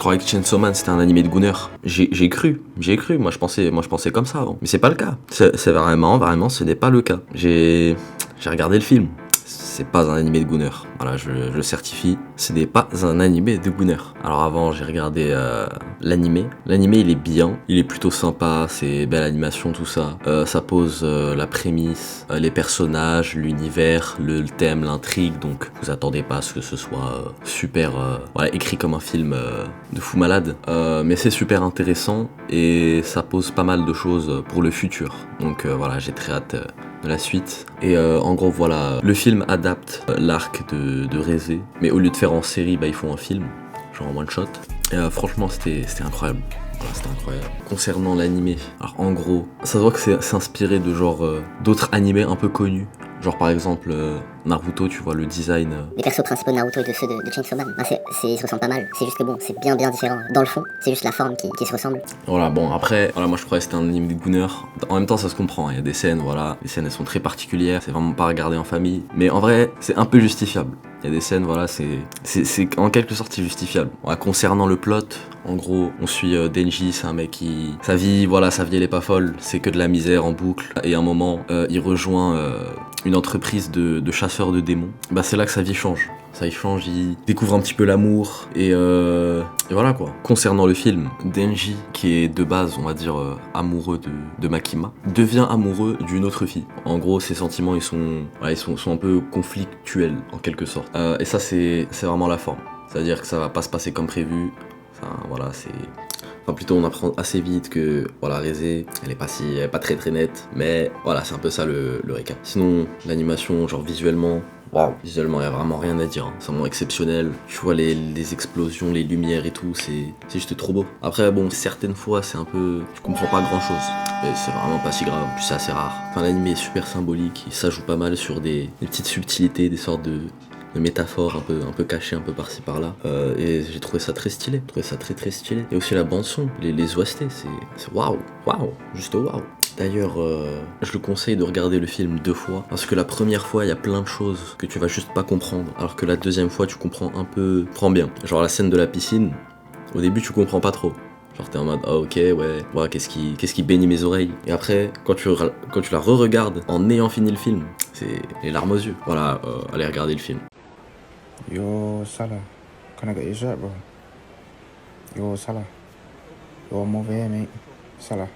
croyais que Chainsaw Man c'était un animé de Gunner. J'ai cru. Moi je pensais comme ça avant. Mais c'est pas le cas. C'est vraiment, ce n'est pas le cas. J'ai regardé le film. C'est pas un animé de Gunner. Voilà, je le certifie. Ce n'est pas un animé de Gunner. Alors avant, j'ai regardé l'animé. L'animé, il est bien. Il est plutôt sympa. C'est belle animation, tout ça. Ça pose la prémisse, les personnages, l'univers, le thème, l'intrigue. Donc, vous attendez pas à ce que ce soit super voilà, écrit comme un film de fou malade. Mais c'est super intéressant et ça pose pas mal de choses pour le futur. Donc voilà, j'ai très hâte de la suite. Et en gros, voilà, le film adapte l'arc de Rézé, mais au lieu de faire en série, bah, ils font un film, genre en one shot. Et franchement, c'était incroyable. Voilà, c'était incroyable. Concernant l'animé, alors en gros, ça se voit que c'est inspiré de genre d'autres animés un peu connus. Genre par exemple Naruto, tu vois le design. Les persos principaux de Naruto et de ceux de Chainsaw Man, ils se ressemblent pas mal. C'est juste que bon, c'est bien différent. Dans le fond, c'est juste la forme qui se ressemble. Voilà, bon après, voilà, moi je croyais que c'était un anime de Gunner. En même temps, ça se comprend, il y a des scènes, voilà, les scènes elles sont très particulières, c'est vraiment pas à regarder en famille. Mais en vrai, c'est un peu justifiable. Il y a des scènes, voilà, c'est en quelque sorte c'est justifiable. Voilà, concernant le plot, en gros, on suit Denji, c'est un mec qui... Sa vie, elle est pas folle, c'est que de la misère en boucle. Et à un moment, il rejoint une entreprise de chasseurs de démons. Bah c'est là que sa vie change. Ça y change, il découvre un petit peu l'amour et voilà quoi. Concernant le film, Denji, qui est de base, on va dire, amoureux de Makima, devient amoureux d'une autre fille. En gros, ses sentiments, ils sont un peu conflictuels, en quelque sorte. Et ça, c'est vraiment la forme. C'est-à-dire que ça va pas se passer comme prévu. Enfin, voilà, c'est... Enfin, plutôt, on apprend assez vite que, voilà, Rézé, elle est pas très nette. Mais voilà, c'est un peu ça le récap. Sinon, l'animation, genre visuellement... Waouh, visuellement, il n'y a vraiment rien à dire. Hein. C'est vraiment exceptionnel. Tu vois les explosions, les lumières et tout, c'est juste trop beau. Après, bon, certaines fois, c'est un peu... Tu comprends pas grand-chose. Mais c'est vraiment pas si grave. Puis c'est assez rare. Enfin, l'anime est super symbolique. Ça joue pas mal sur des petites subtilités, des sortes de métaphores un peu cachées un peu par-ci par-là. Et j'ai trouvé ça très stylé. J'ai trouvé ça très stylé. Et aussi la bande-son, les OST, c'est waouh, juste waouh. D'ailleurs, je le conseille de regarder le film 2 fois, parce que la première fois, il y a plein de choses que tu vas juste pas comprendre, alors que la deuxième fois, tu comprends bien. Genre la scène de la piscine, au début, tu comprends pas trop. Genre t'es en mode, ah ok, ouais, qu'est-ce qui bénit mes oreilles. Et après, quand tu la re-regardes, en ayant fini le film, c'est les larmes aux yeux. Voilà, allez regarder le film. Yo, Salah, can I get your shirt, bro? Yo, Salah. Yo, I'm over here, mate. Salah.